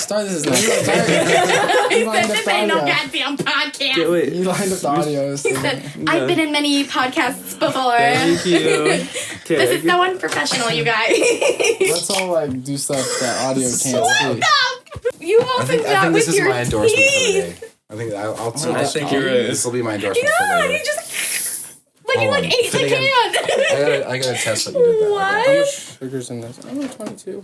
Start this. He said this ain't no goddamn podcast. Wait, you lined up the audio. He said, I've been in many podcasts before. Thank you. This is so unprofessional, you guys. Let's all like do stuff that audio can't see. You opened that with your my endorsement teeth. for the day. I think I'll I think you're right. This will be my endorsement for Yeah, later. you just you Hold on. ate the can. I gotta test that you did that. What? How much sugar's in this? I'm 22.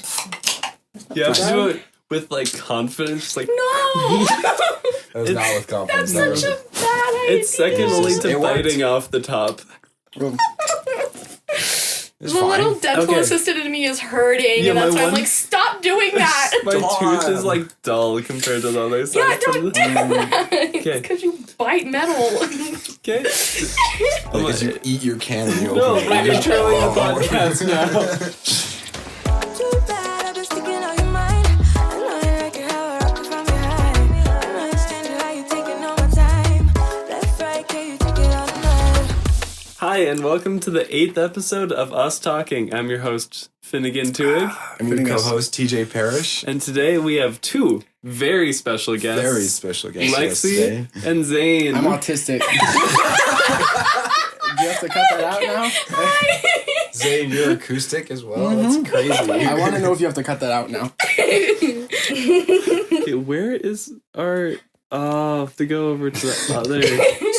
You have to do it with like confidence. Like No. That was not with confidence. That's such a bad idea. it's second only to It worked. biting off the top. It's The fine. little dental Okay. assistant in me is hurting, Yeah, and that's my why I'm one- like, stop doing that. My Come tooth on. is like dull compared to the other side. Yeah, don't do that. Okay. It's because you bite metal. Okay. Because you eat your can and you No, open but you're it. trailing the podcast now. Too bad I've been sticking on your mind. I know you like it how I rock it from behind. I know you stand it how you taking all my time. Left, right, can you take it all night? Hi, and welcome to the 8th episode of Us Talking. I'm your host, Finnegan Tuig, I'm your co-host, TJ Parrish. and today we have two very special guests. Very special guest with us Lexi today. and Zane. I'm autistic. Do you have to cut that out now? Zane, you're acoustic as well. That's crazy. I want to know if you have to cut that out now. Okay, where is our... Oh, I have to go over to the other...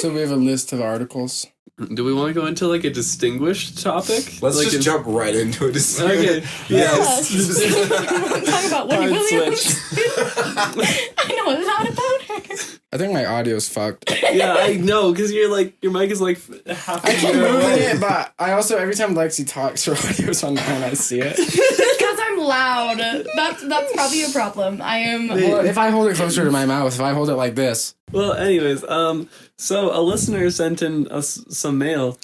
So we have a list of articles. Do we want to go into like a distinguished topic? Let's like just jump right into it. Okay, yes. Talk about Wendy Hard Williams. I know a lot about her. I think my audio's fucked. Yeah, I know, because you're like, your mic is like half I a keep meter moving away. it, but I also, every time Lexi talks, her audio's on and I see it. Because I'm loud. That's probably a problem. I am. Well, if I hold it closer to my mouth, if I hold it like this. Well, anyways, so a listener sent in us some mail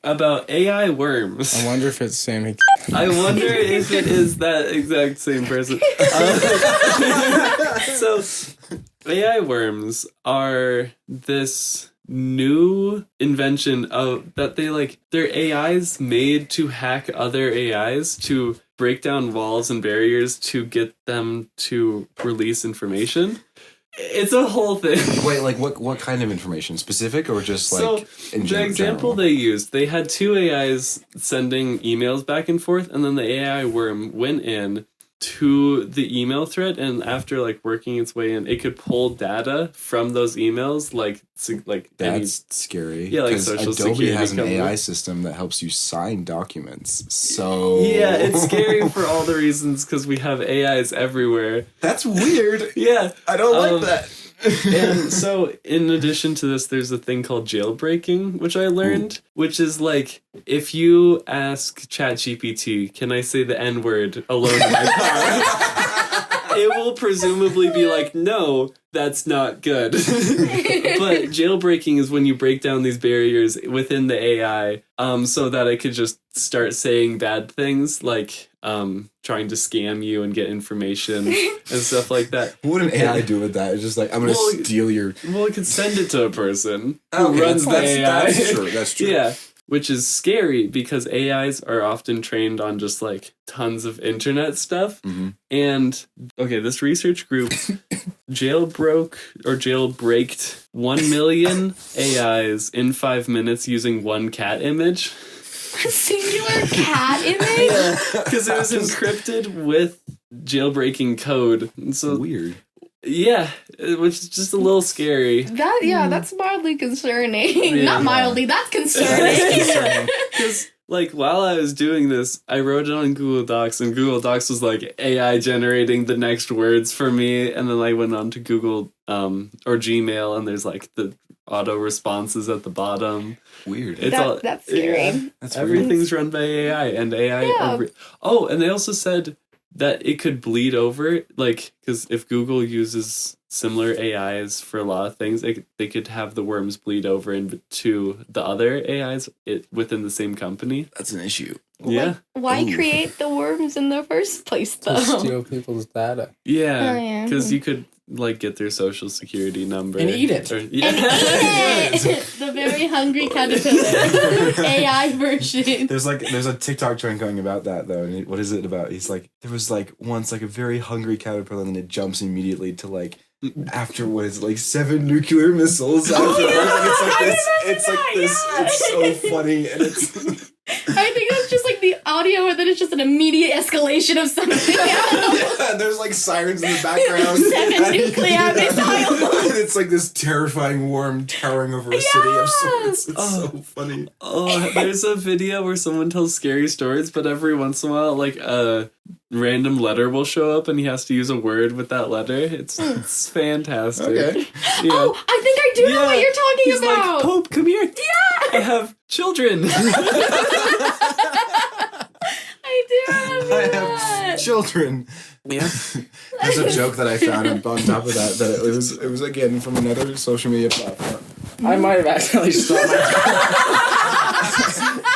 about AI worms. I wonder if it's Sammy. I wonder if it is that exact same person. So, AI worms are this new invention of that they're AIs made to hack other AIs to break down walls and barriers to get them to release information. It's a whole thing. Wait, like what kind of information? Specific or just like in The example general? they used, they had two AIs sending emails back and forth, and then the AI worm went in to the email thread, and after like working its way in, it could pull data from those emails, like That's scary. Yeah, like 'cause Social Adobe Security has an company. AI system that helps you sign documents. So yeah, it's scary for all the reasons because we have AIs everywhere. That's weird. Yeah, I don't like that. And so, in addition to this, there's a thing called jailbreaking, which I learned, which is like if you ask ChatGPT, "Can I say the N-word alone in my car?" It will presumably be like, "No, that's not good." But jailbreaking is when you break down these barriers within the AI, so that it could just start saying bad things like trying to scam you and get information and stuff like that. What would an AI do with that? It's just like, I'm going to steal your... Well, it could send it to a person who Okay, runs the AI. That's true. That's true. Yeah, which is scary because AIs are often trained on just like tons of internet stuff. Mhm. And okay, this research group jailbreaked 1 million AIs in 5 minutes using one cat image. A singular cat image? Because it was encrypted with jailbreaking code. And so, Weird. yeah, which is just a little scary. That's mildly concerning. Yeah. Not mildly, that's concerning. Because, like, while I was doing this, I wrote it on Google Docs, and Google Docs was, like, AI generating the next words for me, and then I went on to Google, or Gmail, and there's, like, the auto responses at the bottom. Weird. It's That's scary. yeah. That's weird. Everything's run by AI, and AI... Yeah. Oh, and they also said that it could bleed over, like, because if Google uses similar AIs for a lot of things, they could have the worms bleed over into the other AIs within the same company. That's an issue. Yeah. Why Ooh. create the worms in the first place, though? To steal people's data. Yeah, Oh, yeah. because you could like get their social security number And eat it. Yeah. The very hungry caterpillar AI version. There's a TikTok trend going about that though. And what is it about? He's like, there was like once like a very hungry caterpillar, and then it jumps immediately to like after what is it, like 7 nuclear missiles. Afterwards. It's so funny, and it's. I think that's just like the audio, and then it's just an immediate escalation of something else. Yeah, there's like sirens in the background. 7 nuclear missiles. And it's like this terrifying worm towering over a city of sorts. It's so funny. Oh, there's a video where someone tells scary stories, but every once in a while, like a random letter will show up, and he has to use a word with that letter. It's fantastic. Okay. Yeah. Oh, I think I do know what you're talking He's about. like, Pope, come here. Yeah. I have children. I do remember I that. have children. Yeah. There's a joke that I found on top of that it was again from another social media platform. I might have accidentally stopped my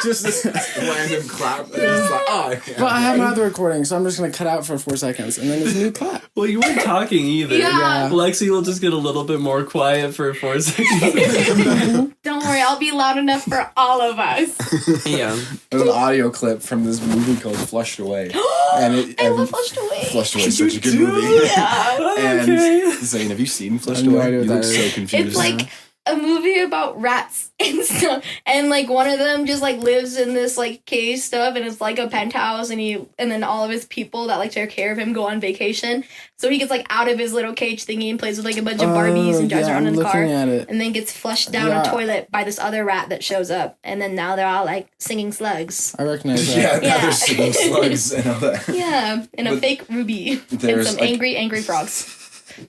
Just this random clap. And it's like, oh, yeah. But I have my other recording, so I'm just gonna cut out for 4 seconds, and then there's a new clap. Well, you weren't talking either. Yeah. Lexi will just get a little bit more quiet for 4 seconds. Don't worry, I'll be loud enough for all of us. Yeah. There's an audio clip from this movie called Flushed Away. And I love Flushed Away. Flushed Away is such a good do? movie. Yeah. And Zane, have you seen Flushed I have no Away? idea You what look that so is. confused. It's like a movie about rats and stuff, and like one of them just like lives in this like cave stuff, and it's like a penthouse, and then all of his people that like take care of him go on vacation, so he gets like out of his little cage thingy and plays with like a bunch of Barbies and drives around in the car, At it. and then gets flushed down a toilet by this other rat that shows up, and then now they're all like singing slugs. I recognize yeah, that. now Yeah. there's singing slugs and all that. Yeah, and a But fake ruby and there's, some like- angry frogs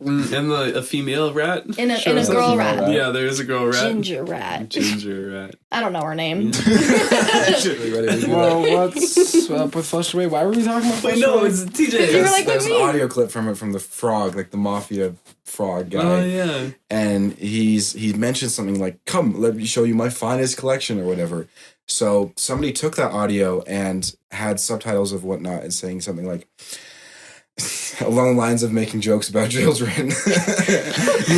And a female rat. and a shows up. girl rat. Yeah, there's a girl rat. Ginger rat. Ginger rat. I don't know her name. I should be ready to do that. Well, what's up with Flushed Away? Why were we talking about Flushed Wait, no, Away? it's TJ. You were like, There's with an me. audio clip from it from the frog, like the mafia frog guy. Oh, yeah. And he mentioned something like, come, let me show you my finest collection or whatever. So somebody took that audio and had subtitles of whatnot and saying something like, along the lines of making jokes about children.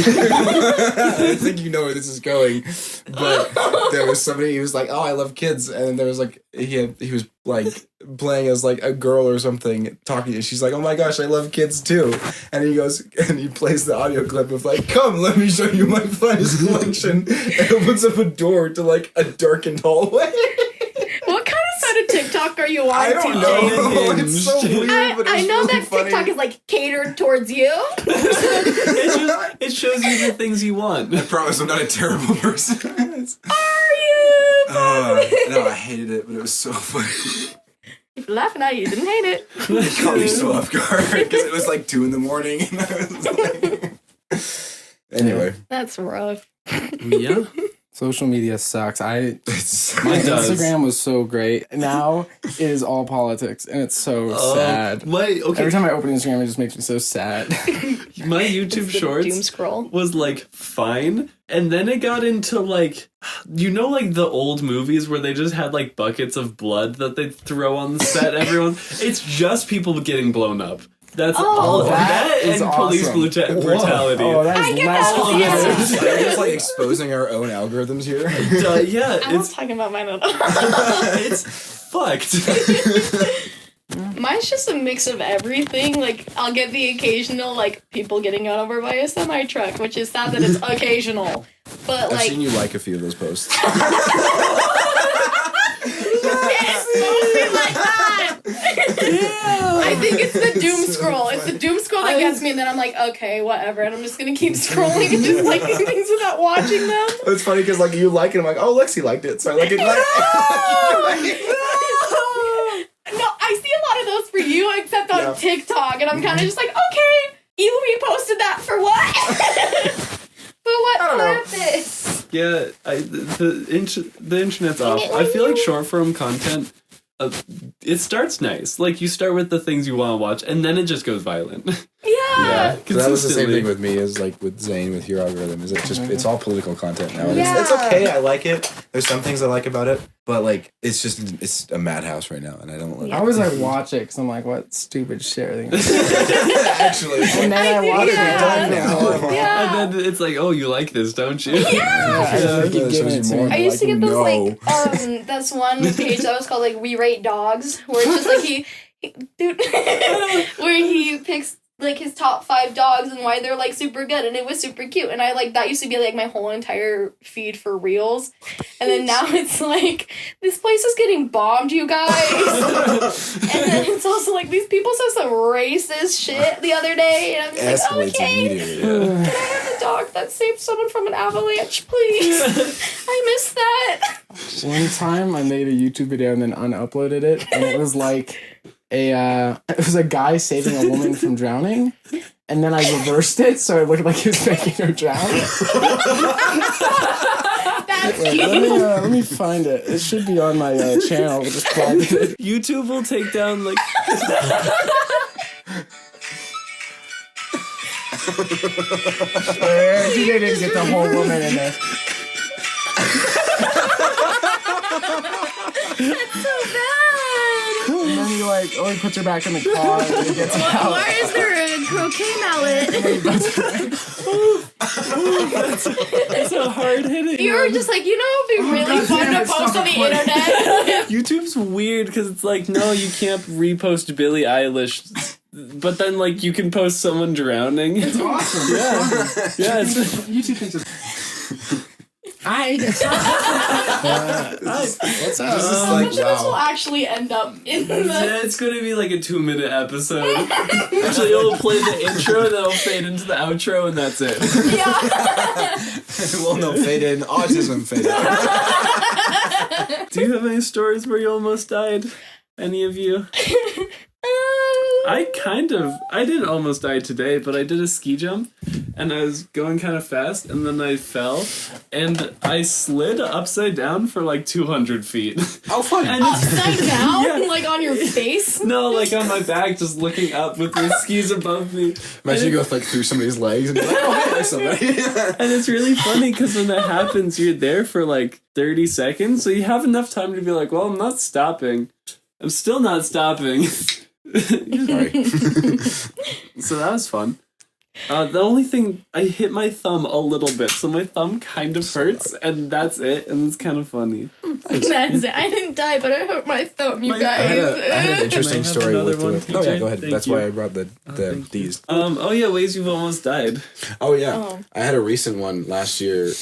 I think you know where this is going. But there was somebody who was like, oh, I love kids. And there was like, he was like playing as like a girl or something talking. And she's like, oh my gosh, I love kids too. And he goes, and he plays the audio clip of like, come, let me show you my finest collection. And opens up a door to like a darkened hallway. What kind of side of TikTok are you on? I don't TJ? know. It's so weird, but it's I know really that funny. TikTok is like catered towards you. It shows you the things you want. I promise I'm not a terrible person. Are you? No, I hated it, but it was so funny. If you're laughing at you, didn't hate it. It caught me so off guard because it was like 2 a.m. and I was like... Anyway, That's rough. Yeah. Social media sucks. My It does. Instagram was so great. Now it is all politics, and it's so sad. Every time I open Instagram, it just makes me so sad. My YouTube It's the shorts doom scroll. was like fine, and then it got into like, you know, like the old movies where they just had like buckets of blood that they throw on the set. Everyone, it's just people getting blown up. That's all. That is and police awesome. brutality. Oh, that I is get less that. We're just like exposing our own algorithms here. Yeah, I was it's talking about mine at all. it's fucked. Mine's just a mix of everything. Like, I'll get the occasional, like, people getting run over by a semi-truck, which is sad that it's occasional. But, I've like, seen you like a few of those posts. it's mostly like that. I think it's the doom scroll. It's the doom scroll that gets me, and then I'm like, okay, whatever. And I'm just gonna keep scrolling and just liking things without watching them. It's funny because like you like it, I'm like, oh, Lexi liked it, so I like it. No, I see a lot of those for you, except on Yeah. TikTok, and I'm kind of just like, okay, you reposted that for what? For what I don't know. purpose? Yeah, the internet's off. I feel like short form content, it starts nice. Like you start with the things you want to watch, and then it just goes violent. Yeah, Yeah, So that was the same consistently. thing with me as like with Zane with your algorithm. Is it's all political content now. And Yeah. it's okay. I like it. There's some things I like about it, but like it's a madhouse right now, and I don't like. I always like watch it because I'm like, what stupid shit are they gonna do? Actually, And then I watch it again now. Yeah. And then it's like, oh, you like this, don't you? Yeah, I just keep giving it to me. I used to get those No. like that's one page that was called like We Rate Dogs, where it's just like he dude where he picks like his top 5 dogs and why they're like super good, and it was super cute, and I like that used to be like my whole entire feed for reels, and then now it's like this place is getting bombed, you guys. And then it's also like these people said some racist shit the other day, and I'm just like, escalates okay, immediately. can I have the dog that saved someone from an avalanche, please? I missed that. One time I made a YouTube video and then unuploaded it, and it was like it was a guy saving a woman from drowning, and then I reversed it so it looked like he was making her drown. That's Wait, cute. let me find it. It should be on my channel. We'll just plug it. YouTube will take down like You didn't get the whole woman in there. That's so bad. And then he like, he puts her back in the car and he gets out. Why is there a croquet mallet? it's a hard hitting. You were just like, you know, it'd be really fun to post on the internet. YouTube's weird because it's like, no, you can't repost Billie Eilish, but then like you can post someone drowning. It's awesome. Yeah, it's YouTube thinks it's... Hi. What's up? This is How like much of this will wow. actually end up in the... it's gonna be like a 2-minute episode. Actually, it'll play the intro, then it'll fade into the outro, and that's it. Yeah. Well, no, fade in. Autism fade out. Do you have any stories where you almost died? Any of you? I didn't almost die today, but I did a ski jump, and I was going kind of fast, and then I fell, and I slid upside down for like 200 feet. Oh, fun. And it's, Upside down? Yeah. Like on your face? no, like on my back, just looking up with my skis above me. Imagine you go like through somebody's legs and be like, oh, hey, there's somebody. And it's really funny because when that happens, you're there for like 30 seconds, so you have enough time to be like, well, I'm not stopping. I'm still not stopping. Sorry. So that was fun. The only thing, I hit my thumb a little bit, so my thumb kind of hurts, and that's it, and it's kind of funny. That's it. I didn't die, but I hurt my thumb, you My- I guys. had an interesting Can I have story another with one, Oh yeah, TJ? go ahead. Thank That's you. why I brought these. Oh yeah, ways you've almost died. Oh yeah, Oh. I had a recent one last year.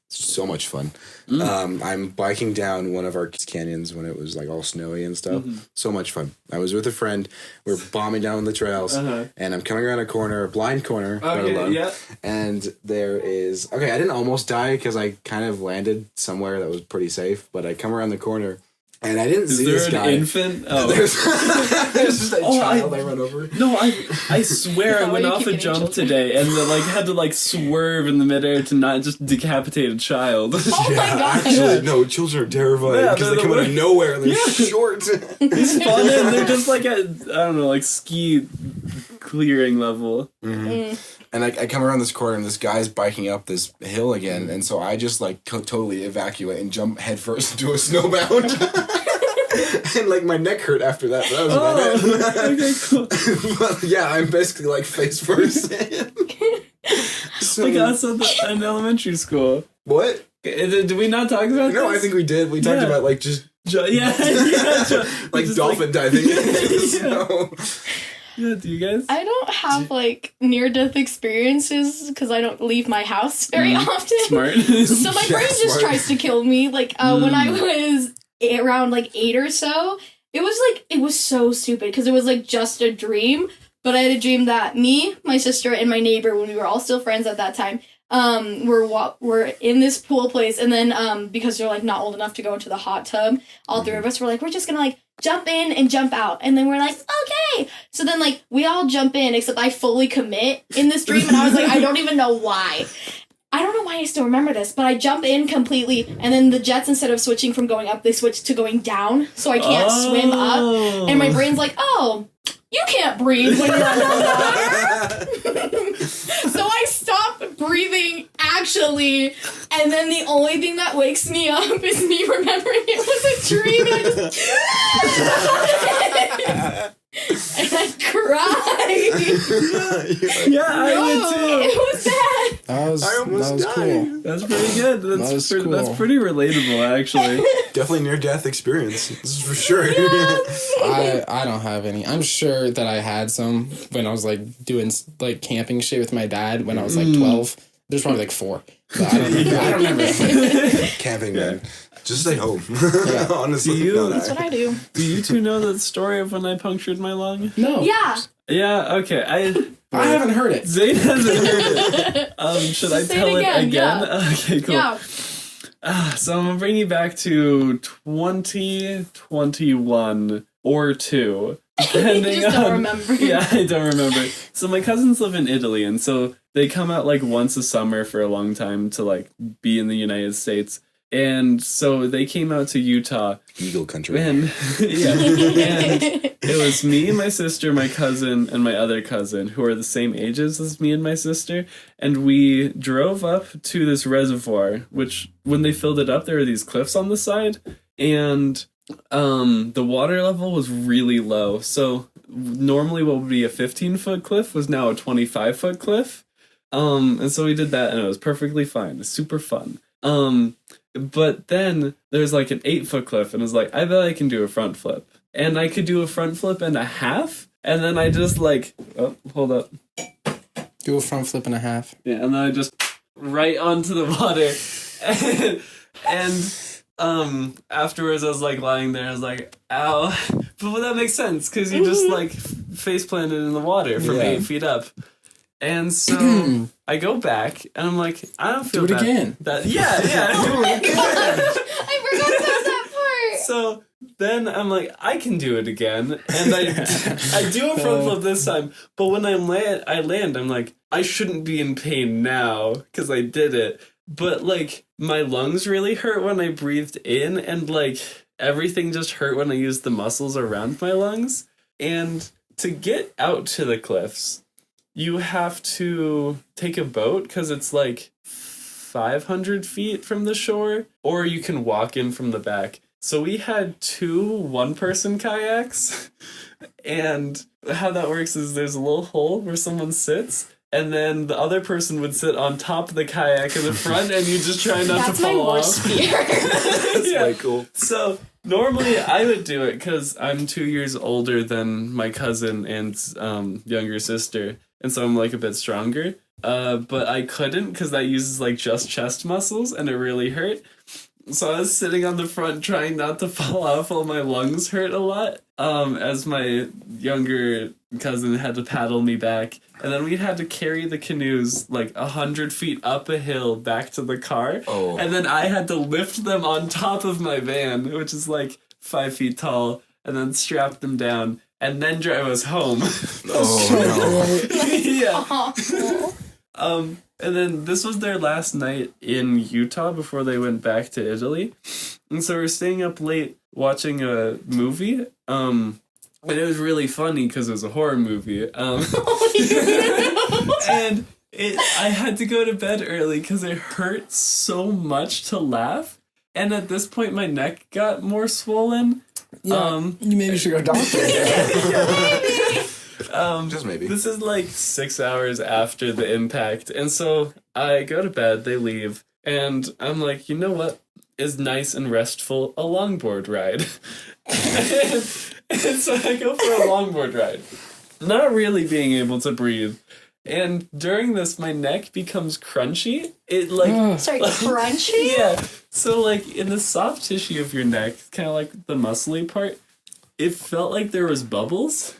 So much fun. I'm biking down one of our canyons when it was like all snowy and stuff. So much fun. I was with a friend. We're bombing down the trails, and I'm coming around a corner, a blind corner, right alone. Yeah. And there is I didn't almost die because I kind of landed somewhere that was pretty safe. But I come around the corner, and I didn't Is see there this an guy. infant? Oh. There's just a Oh, child I run over. No, I swear I Why went you off keep a getting jump children? today and then like had to like swerve in the midair to not just decapitate a child. Oh my god. Actually, no, children are terrifying Yeah, because they're they come the out of worst. nowhere and they're Yeah. short. It's fun and they're just like at, I don't know, like ski clearing level. And I come around this corner and this guy's biking up this hill again, and so I just like totally evacuate and jump headfirst into a snowbound. And like my neck hurt after that, but that was about it. Okay, cool. But yeah, I'm basically like face first. So, Like us in elementary school. what? Did we not talk about No, this? I think we did. We talked Yeah. about like just Yeah. like Just, dolphin diving. So, Yeah, do you guys? I don't have like near-death experiences because I don't leave my house very often. Smart. So my Yeah, brain just smart. tries to kill me. Like when I was around like 8 or so, it was so stupid because it was like just a dream. But I had a dream that me, my sister, and my neighbor, when we were all still friends at that time, were in this pool place, and then because they're like not old enough to go into the hot tub, all 3 of us were like, we're just gonna like jump in and jump out, and then we're like, okay. So then like we all jump in, except I fully commit in this dream, and I was like, I don't even know why. I don't know why I still remember this, but I jump in completely, and then the jets, instead of switching from going up, they switch to going down, so I can't swim up. And my brain's like, oh, you can't breathe when you're underwater. So I stop breathing actually, and then the only thing that wakes me up is me remembering it was a dream. And I cried. Yeah, I would too. It was bad. That was died. cool. That's pretty good. That's cool. That's pretty relatable, actually. Definitely near-death experience. This is for sure. I don't have any. I'm sure that I had some when I was like doing like camping shit with my dad when I was like 12. There's probably like 4. But I don't remember. Camping, man. Just stay home. Yeah. Honestly, That's what I do. Do you two know the story of when I punctured my lung? No. Yeah. Yeah, okay. I haven't heard it. Zane hasn't heard it. Should I Say tell it it again, again? yeah. Okay, cool. Yeah. So I'm gonna bring you back to 2021 or 2. You Depending just don't on- remember. Yeah, I don't remember. So my cousins live in Italy, and so they come out like once a summer for a long time to like be in the United States. And so they came out to Utah, Eagle country. and yeah, and it was me, my sister, my cousin, and my other cousin, who are the same ages as me and my sister. And we drove up to this reservoir, which when they filled it up, there were these cliffs on the side, and the water level was really low. So normally what would be a 15-foot cliff was now a 25-foot cliff. And so we did that, and it was perfectly fine. It was super fun. But then there's like an 8-foot cliff, and I was like, I bet I can do a front flip. And I could do a front flip and a half, and then I just like, oh, hold up. Do a front flip and a half. Yeah, and then I just right onto the water. And afterwards I was like lying there, I was like, ow. But that makes sense, because you just like face planted in the water from 8 feet up. And so I go back, and I'm like, I don't feel Do it bad. again. Yeah. I forgot about that part. So then I'm like, I can do it again, and I do a front flip this time. But when I land, I'm like, I shouldn't be in pain now because I did it. But like my lungs really hurt when I breathed in, and like everything just hurt when I used the muscles around my lungs. And to get out to the cliffs, you have to take a boat because it's like 500 feet from the shore, or you can walk in from the back. So we had 2 one-person kayaks, and how that works is there's a little hole where someone sits, and then the other person would sit on top of the kayak in the front, and you just try not That's to my fall worst off. fear. That's Yeah. quite cool. So normally I would do it because I'm 2 years older than my cousin and younger sister, and so I'm like a bit stronger. But I couldn't because that uses like just chest muscles, and it really hurt. So I was sitting on the front trying not to fall off while my lungs hurt a lot. As my younger cousin had to paddle me back, and then we had to carry the canoes like 100 feet up a hill back to the car. Oh. And then I had to lift them on top of my van, which is like 5 feet tall, and then strap them down, and then drive us home. Oh, Yeah. Awful. And then this was their last night in Utah before they went back to Italy. And so we're staying up late watching a movie. And it was really funny because it was a horror movie. And I had to go to bed early because it hurt so much to laugh. And at this point, my neck got more swollen. Yeah, you maybe should go doctor. Just maybe. This is like 6 hours after the impact. And so I go to bed, they leave, and I'm like, you know what is nice and restful? A longboard ride. and so I go for a longboard ride, not really being able to breathe. And during this, my neck becomes crunchy. It like... Sorry, crunchy? Yeah. So like in the soft tissue of your neck, kind of like the muscly part, it felt like there was bubbles.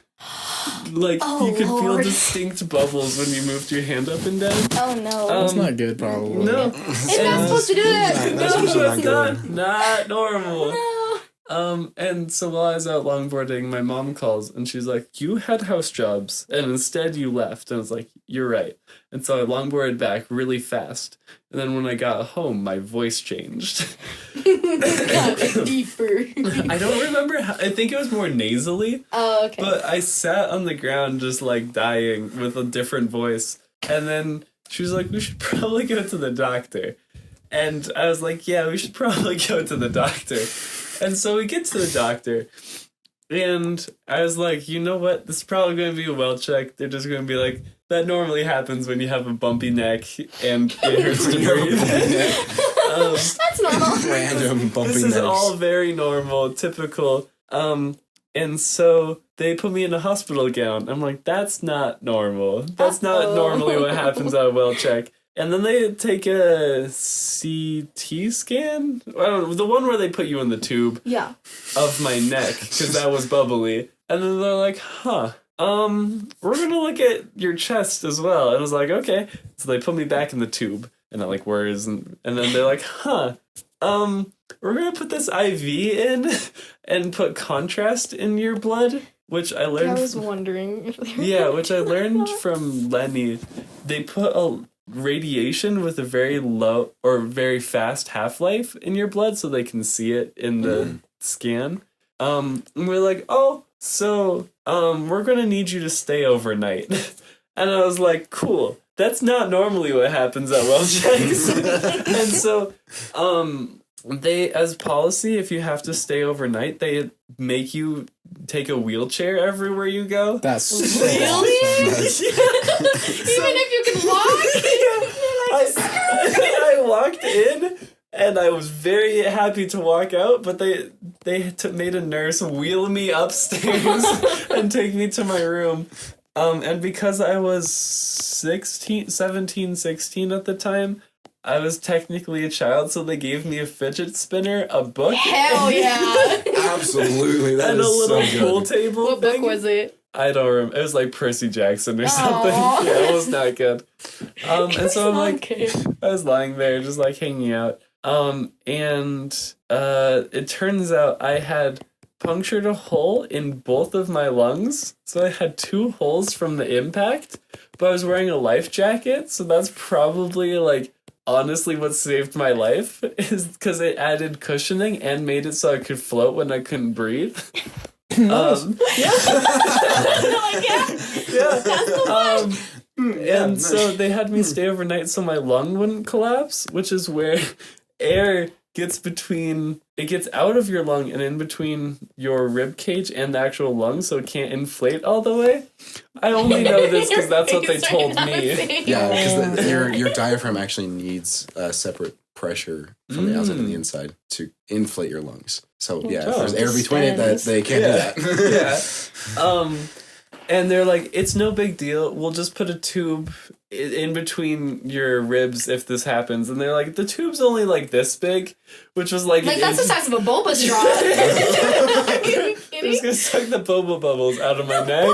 Like Oh, you could feel Lord. distinct bubbles when you moved your hand up and down. Oh no. That's not good, probably. No, it's not supposed to do that. no, That's usually it's not not normal. No. And so while I was out longboarding, my mom calls and she's like, "You had house jobs and instead you left." And I was like, "You're right." And so I longboarded back really fast. And then when I got home, my voice changed. Got deeper. I don't remember how, I think it was more nasally, Oh, okay. but I sat on the ground just like dying with a different voice. And then she was like, "We should probably go to the doctor." And I was like, "Yeah, we should probably go to the doctor." And so we get to the doctor, and I was like, "You know what? This is probably going to be a well check. They're just going to be like, that normally happens when you have a bumpy neck and it hurts to breathe." That's normal. Random bumpy This is necks. all very normal, typical. And so they put me in a hospital gown. I'm like, that's not normal. That's not normally what happens at a well check. And then they take a CT scan? The one where they put you in the tube Yeah. of my neck, because that was bubbly. And then they're like, we're gonna look at your chest as well. And I was like, okay. So they put me back in the tube. And I'm like, where is... And then they're like, we're gonna put this IV in and put contrast in your blood, which I learned... I was wondering. Yeah, which I learned from Lenny. They put a radiation with a very low or very fast half-life in your blood so they can see it in the scan. And we're like, "Oh, so we're gonna need you to stay overnight." And I was like, "Cool. That's not normally what happens at well checks." And so they, as policy, if you have to stay overnight, they make you take a wheelchair everywhere you go. That's so Really? awesome. Even if you can walk? I walked in and I was very happy to walk out, but they made a nurse wheel me upstairs and take me to my room. And because I was 16 at the time, I was technically a child, so they gave me a fidget spinner, a book, Hell yeah. Absolutely, that and is a little so pool good. table What thing. book was it? I don't remember. It was like Percy Jackson or something. Aw. Yeah, it was not good. And so I'm like, Okay. I was lying there just like hanging out. And it turns out I had punctured a hole in both of my lungs. So I had 2 holes from the impact, but I was wearing a life jacket. So that's probably like honestly what saved my life, is because it added cushioning and made it so I could float when I couldn't breathe. Like, yeah. Yeah. And so they had me stay overnight so my lung wouldn't collapse, which is where air gets out of your lung and in between your rib cage and the actual lung, so it can't inflate all the way. I only know this because that's what they told me. Yeah, because your diaphragm actually needs a separate pressure from the outside and the inside to inflate your lungs. So yeah, if there's air between it, that they can't do that. Yeah. And they're like, "It's no big deal. We'll just put a tube in between your ribs if this happens." And they're like, "The tube's only like this big," which was like Like, that's the size of a boba straw. I'm just gonna suck the boba bubbles out of my neck.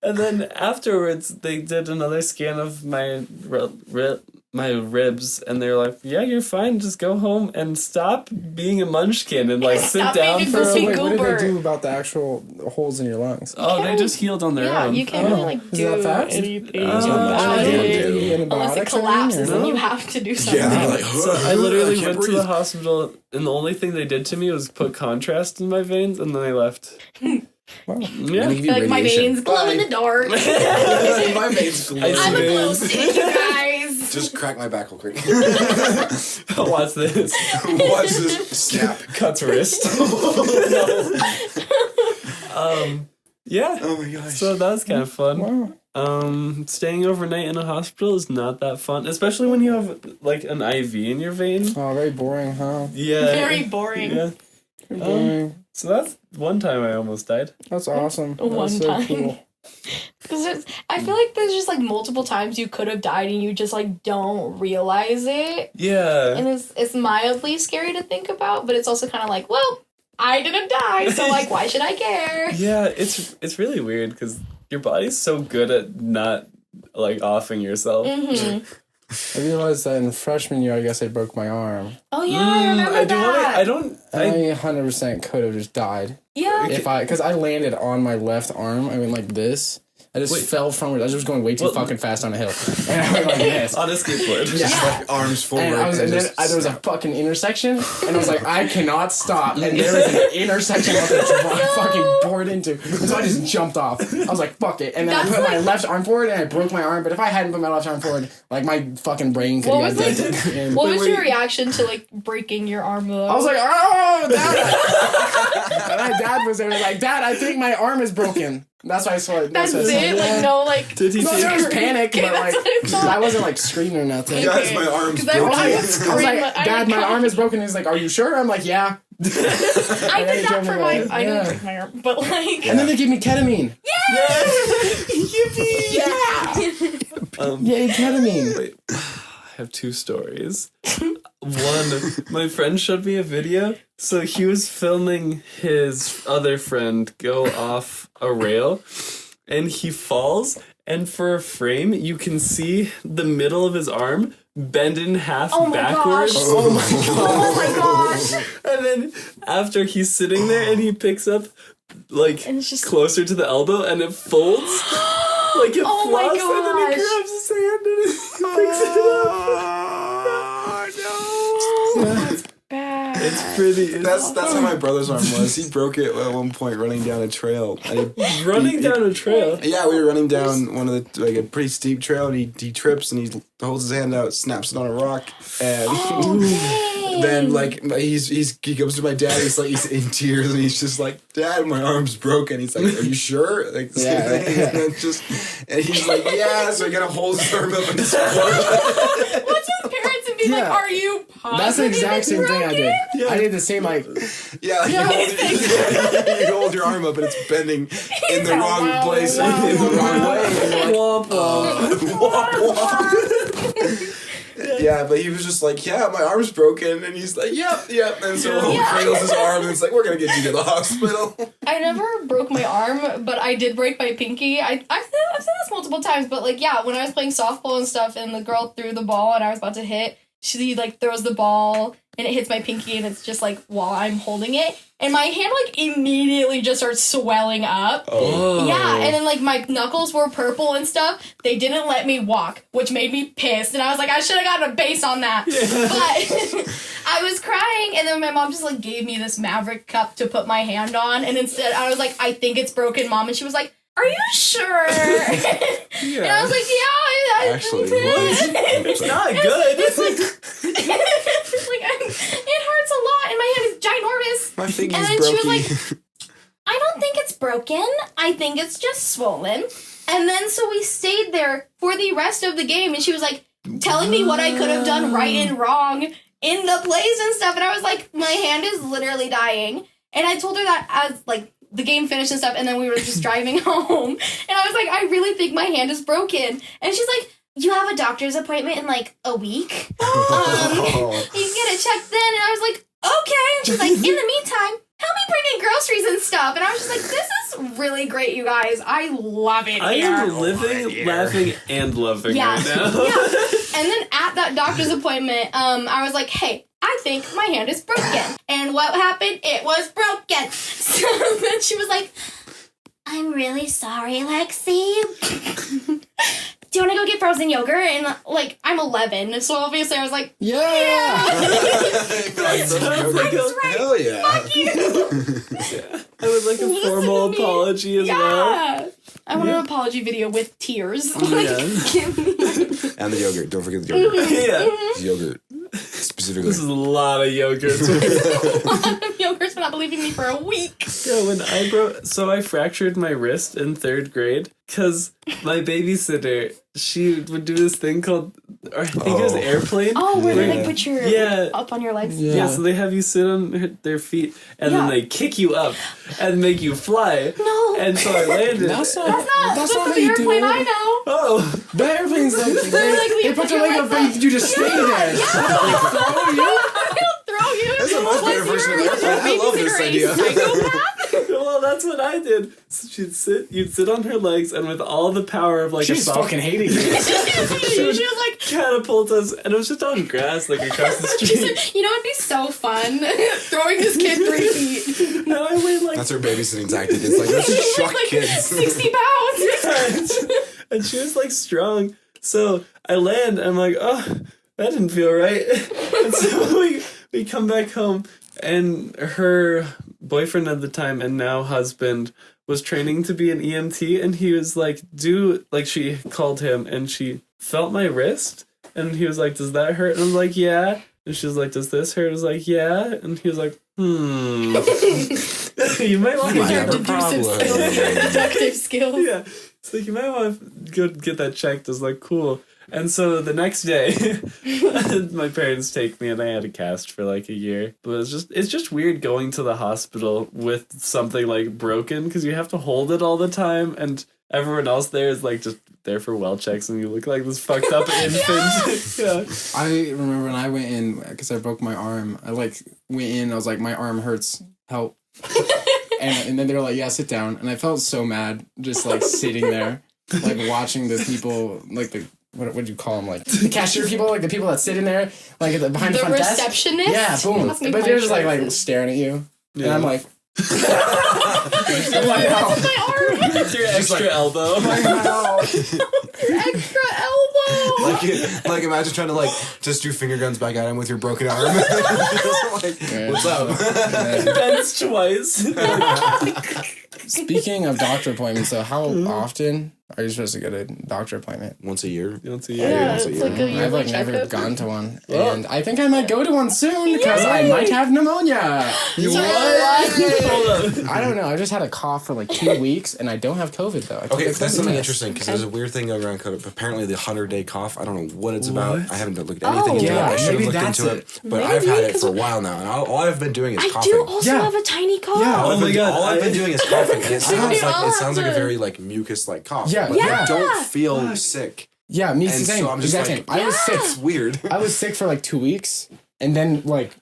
And then afterwards, they did another scan of my ribs, and they're like, "Yeah, you're fine. Just go home and stop being a munchkin and like sit Stop down being a for a goofy week." What did goober. they do about the actual holes in your lungs? Oh, they just healed on their Yeah, own. you can't really like Is do that fast? anything Not much about you can it. do. Unless it collapses, then you have to do something. Yeah, they're like, So I literally can't went to breathe. the hospital, and the only thing they did to me was put contrast in my veins, and then they left. Wow. Yeah. They give you Like, my radiation. veins glow in the dark. My veins glow. I I'm a glow Veins. stick, you guys. Just crack my back real quick. Watch this. Watch this snap. Cuts wrist. Yeah. Oh my gosh. So that was kind of fun. Wow. Staying overnight in a hospital is not that fun, especially when you have like an IV in your vein. Oh, very boring, huh? Yeah. Very boring. Yeah. Very boring. So that's one time I almost died. That's awesome. One That's so time. cool. Because I feel like there's just like multiple times you could have died and you just like don't realize it. Yeah. And it's mildly scary to think about, but it's also kind of like, well, I didn't die, so like, why should I care? Yeah, it's really weird because your body's so good at not like offing yourself. Mm-hmm. I realized that in freshman year, I guess I broke my arm. Oh yeah, I remember that. I don't. I 100% could have just died. Yeah. Because I landed on my left arm. I went like this. I just fell from it. I was just going way too fucking fast on a hill. And I went like this. On a skateboard. Yeah. Just like arms forward. And there was a fucking intersection, and I was like, I cannot stop. And there was an intersection I was fucking bored into. So I just jumped off. I was like, fuck it. And then I put my left arm forward, and I broke my arm. But if I hadn't put my left arm forward, like my fucking brain could have got dented. What was your reaction to like breaking your arm though? I was like, oh, Dad. And my dad was there, like, Dad, I think my arm is broken. That's why I saw it. That's it? Like, no, like... Did he No, there was panic, Okay, but like, that's what I wasn't like screaming or nothing. Guys, my arm's 'Cause I broken. would I was scream, like, Dad, my arm is broken. He's like, are you sure? I'm like, yeah. I did that for my... I didn't Yeah. break my arm, but like... And then they gave me ketamine. Yippee! Yeah. Yay, ketamine. Wait, I have two stories. One, my friend showed me a video. So he was filming his other friend go off a rail, and he falls, and for a frame, you can see the middle of his arm bend in half backwards. Gosh. Oh my god. Oh my gosh! And then after he's sitting there and he picks up like And it's just- closer to the elbow and it folds. Like it Oh my flops, and then he gosh. grabs his hand and he picks it up. Bad. It's pretty. That's how my brother's arm was. He broke it at one point running down a trail. And running down a trail. yeah, we were running down one of the like a pretty steep trail, and he trips and he holds his hand out, snaps it on a rock, and then like he goes to my dad. He's in tears, and he's just like, Dad, my arm's broken. He's like, Are you sure? Like, Yeah. and he's like, yeah. So I gotta hold his arm up and his What's his parents and be like, Yeah. are you positive? That's the exact it's same thing I did. Yeah. I did the same, like, yeah. You hold your arm up and it's bending in the wrong place, in the wrong way. And you're like, Womp womp. yeah, but he was just like, yeah, my arm's broken, and he's like, yep. And so he cradles his arm, and it's like, we're gonna get you to the hospital. I never broke my arm, but I did break my pinky. I've said this multiple times, but like, yeah, when I was playing softball and stuff, and the girl threw the ball, and I was about to hit, she like throws the ball, and it hits my pinky, and it's just like while I'm holding it, and my hand like immediately just starts swelling up. Oh. Yeah, and then like my knuckles were purple and stuff. They didn't let me walk, which made me pissed. And I was like, I should have gotten a base on that. But I was crying, and then my mom just like gave me this Maverick cup to put my hand on. And instead, I was like, I think it's broken, Mom. And she was like, are you sure? And I was like, yeah, I Actually, think it It's not good. It's like, it hurts a lot, and my hand is ginormous. My finger's And then broken. she was like, I don't think it's broken. I think it's just swollen. And then so we stayed there for the rest of the game, and she was like telling me what I could have done right and wrong in the plays and stuff. And I was like, my hand is literally dying. And I told her that as like the game finished and stuff, and then we were just driving home. And I was like, I really think my hand is broken. And she's like, you have a doctor's appointment in like a week. You can get it checked then. And I was like, okay. And she's like, in the meantime, help me bring in groceries and stuff. And I was just like, this is really great, you guys. I love it I here. am living, laughing, and loving Yeah. right now. Yeah. And then at that doctor's appointment, I was like, hey, I think my hand is broken. And what happened? It was broken. So then she was like, I'm really sorry, Lexi. Do you want to go get frozen yogurt? And like, I'm 11, so obviously I was like, yeah. That's right. Hell yeah. Fuck you. I would like a Listen formal to me. apology as well. Yeah. I want an apology video with tears. Like, Yeah. give me. And the yogurt. Don't forget the yogurt. Yeah. Yogurt. Specifically. This is a lot of yogurt. Yogurt's been not believing me for a week. Yeah, when I fractured my wrist in 3rd grade because my babysitter, she would do this thing called, or I think it was airplane. Oh, where they Yeah. like put your Yeah. up on your legs. Yeah, so they have you sit on their feet and Yeah. then they kick you up and make you fly. No. And so I landed. That's not That's not the how you do airplane it. I know. Oh, The airplane's like, like, they you put put your your leg legs up and you just stay there. I don't throw you. That's a much better version of the airplane. I love this idea. Psychopath? well, that's what I did. So you'd sit on her legs, and with all the power of like She's a fucking hating you. She was like, catapult us, and it was just on grass, like across the she street. said, you know, it'd be so fun throwing this kid 3 feet. And I weighed like That's her babysitting tactic. It's like, let's just chuck Like kids. 60 pounds. and she was like strong. So I land, and I'm like, oh, that didn't feel right. And so we come back home, and her boyfriend at the time and now husband was training to be an EMT, and he was like, she called him, and she felt my wrist, and he was like, does that hurt? And I was like, yeah. And she was like, does this hurt? I was like, yeah. And he was like, you might want to might get have a Deductive problem. skills. Deductive skills. yeah. So you might want to go get that checked. I was like, cool. And so the next day, my parents take me, and I had a cast for like a year. But it's just weird going to the hospital with something like broken, because you have to hold it all the time, and everyone else there is like just there for well checks, and you look like this fucked up infant. Yeah. I remember when I went in, because I broke my arm, I like went in, I was like, my arm hurts, help. and then they were like, yeah, sit down. And I felt so mad just like sitting there, like watching the people, like the, what do you call them, like the cashier people, like the people that sit in there, like at behind the The front desk. receptionist? Yeah, boom. Must be But they're just like choices. staring at you. Yeah. And I'm like, My arm. It's your extra elbow. Extra elbow. Like imagine trying to like just do finger guns back at him with your broken arm. Like, what's up? Bends twice. speaking of doctor appointments, so how often are you supposed to get a doctor appointment? Once a year. Once a Yeah, year. once a it's year. like a yearly I've like never checkup. gone to one, Well- and I think I might go to one soon because I might have pneumonia. So Hold up. I don't know. I just had a cough for like 2 weeks, and I don't have COVID though. I think Okay, it's that's COVID something test. interesting because there's a weird thing around COVID. Apparently, the 100-day cough. I don't know what it's about. What? I haven't looked at anything Oh, into it. yeah, I should have maybe looked that's into it. it, but Maybe, I've had it 'cause for a while now, and all I've been doing is I coughing. do also Yeah. have a tiny cough. Yeah. Oh my God, All I've been doing is coughing, and it sounds we like all a have very like mucus-like cough. Yeah. but Yeah. I don't feel sick, Yeah, me and same. so I'm just exact like, same. I was it's sick. weird. I was sick for like 2 weeks, and then like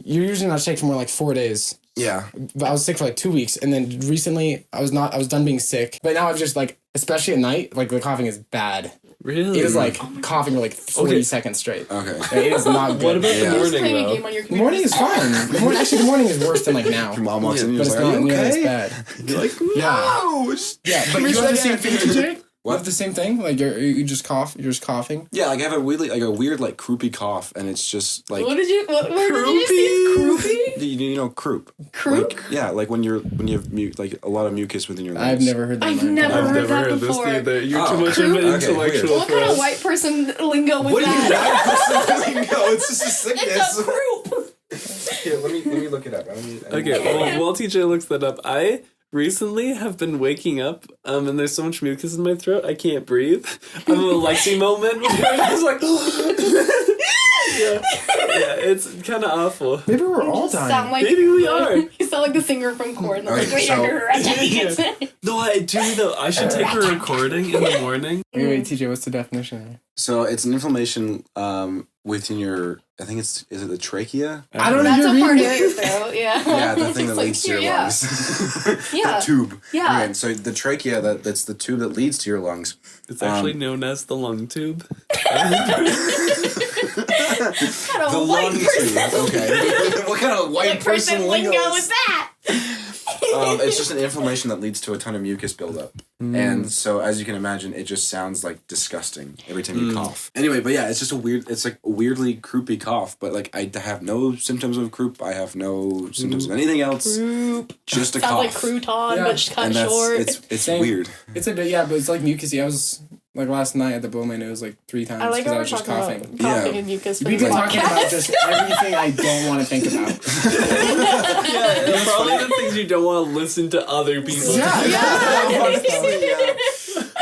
you're usually not sick for more like 4 days. Yeah, But I was sick for like 2 weeks, and then recently I was done being sick. But now I've just like, especially at night, like the coughing is bad. Really? It is like coughing for like 40 Okay. seconds straight. okay. It is not good. What about Yeah. the Just morning playing a though? game on your The computer. morning is fine. Actually, the morning is worse than like now. Your mom walks in, and But you're it's just like, not "Are you nearly as okay?" bad. You're like, Yeah. No. Yeah, but you have the same thing, TJ? What? You have the same thing? Like you just cough, you're just coughing? Yeah, like I have a weird like croupy cough, and it's just like What did you say? Croupy? you know croup. Croup? Like, yeah, like when you have like a lot of mucus within your lungs. I've never heard that. I've in my never life. I've heard never that heard this before. either. You're Oh, too much of an okay, weird. intellectual What for kind of us. white person lingo was What do you mean? that? No, it's just a sickness. It's a croup. Here, let me look it up. Okay, well, while TJ looks that up, I recently have been waking up, and there's so much mucus in my throat, I can't breathe. I'm in a Lexi moment where I was like, yeah, it's kind of awful. Maybe we're all Sound dying. like Maybe we are. You sound like the singer from Korn. Like, Okay, No, I do though. I should take a recording in the morning. Wait, TJ, what's the definition? So it's an inflammation within your. I think is it the trachea? I don't know. That's You're a part of reading your it. throat, yeah. Yeah, the thing that It's like, leads to your yeah. lungs. Yeah. The tube. Yeah. Right, so the trachea, that's the tube that leads to your lungs. It's actually known as the lung tube. Kind of The white lung person. tube. Okay. What kind of white White person lingo lingo was is that? It's just an inflammation that leads to a ton of mucus buildup. And so, as you can imagine, it just sounds like disgusting every time you cough. Anyway, but yeah, it's just it's like a weirdly croupy cough, but like I have no symptoms of croup. I have no symptoms of anything else. Croup. Just a Sounds cough. like crouton, Yeah. but just cut And that's, short. it's Same. weird. It's a bit, yeah, but it's like mucusy. I was, like last night, I had to blow my nose like 3 times I like because how I we're was just talking coughing. about coughing Yeah. and mucus. We've been talking about just everything I don't want to think about. Yeah, probably the things you don't want to listen to other people.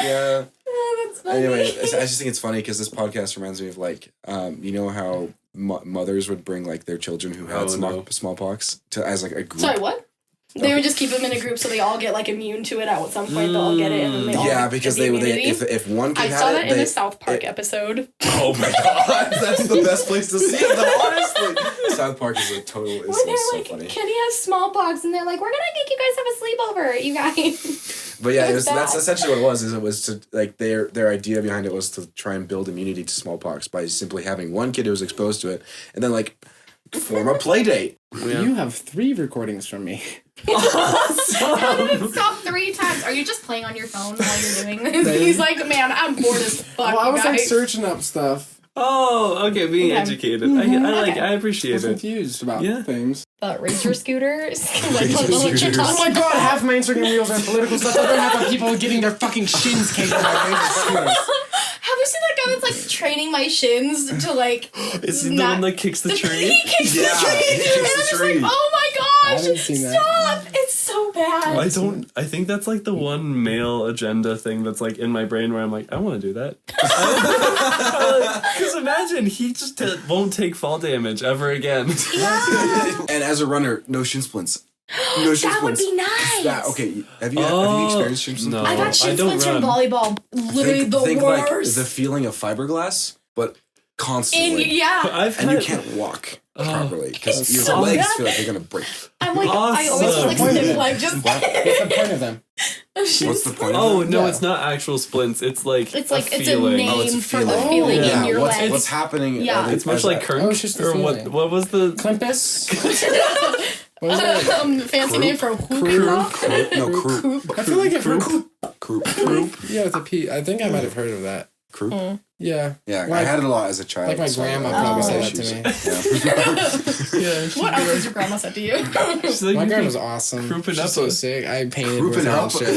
Yeah. Oh, that's funny. Anyway, I just think it's funny because this podcast reminds me of like, you know how mothers would bring like their children who had smallpox to as like a group. Sorry, what? They would just keep them in a group so they all get like immune to it at some point. They'll all get it, and then they all Yeah, get because the they immunity. if one kid I had saw it, that in they, a South Park episode. Oh my god, that's the best place to see them. Honestly, South Park is a total. It's Where they're so like, funny. Kenny has smallpox, and they're like, "We're gonna make you guys have a sleepover, you guys." But yeah, It was that's bad. essentially what it was. Is it was to like their idea behind it was to try and build immunity to smallpox by simply having one kid who was exposed to it, and then like form a play date. Yeah. You have 3 recordings from me. How did it stop 3 times? Are you just playing on your phone while you're doing this? He's like, man, I'm bored as fuck. Well, I was like guys. searching up stuff. Oh, okay, being Okay. educated. Okay. I I appreciate was it. confused about Yeah. things. Razor scooters. Like, Razor what you're scooters. Oh talking my god, half my Instagram reels are political stuff. I don't have people getting their fucking shins kicked by razor scooters. Have you seen that guy that's like training my shins to like? Is he the not- one that kicks the He tree? kicks Yeah, the tree, he kicks and the I'm just tree. like, oh my I gosh, haven't seen that. stop! It's so bad. I think that's like the one male agenda thing that's like in my brain where I'm like, I want to do that. Because imagine he just won't take fall damage ever again. Yeah, And as a runner, no shin splints. No shin that would splints. be nice. That, okay, have you experienced shin splints? No. I got I shin don't splints from run. volleyball. Literally the think like worst. the feeling of fiberglass, but constantly. I've And you had- can't walk properly that's because your so legs bad. feel like they're gonna break. I'm like, I always feel like Awesome. stiff leg just. What's the point of them? What's the point? Oh of that? no, Yeah. it's not actual splints. It's like It's like it's a feeling. name Oh, it's a for the feeling. feeling Yeah. in your what's, legs. what's happening? Yeah. It's much like Oh, it's Kirk just the or what? feeling. What was the? Klimpus? What was it? Fancy name for a hookah. No, croup. I feel like it Croup. Yeah, with a P. I think I might have heard of that. Croup. Yeah. Yeah, I Like- had it a lot as a child. Like my so grandma I probably have said that issues. to me. Yeah. Yeah, What else has your grandma said to you? she's like, My you grandma's can- awesome. Crouping She's up so a- sick. I painted Crouping with her and up. shit.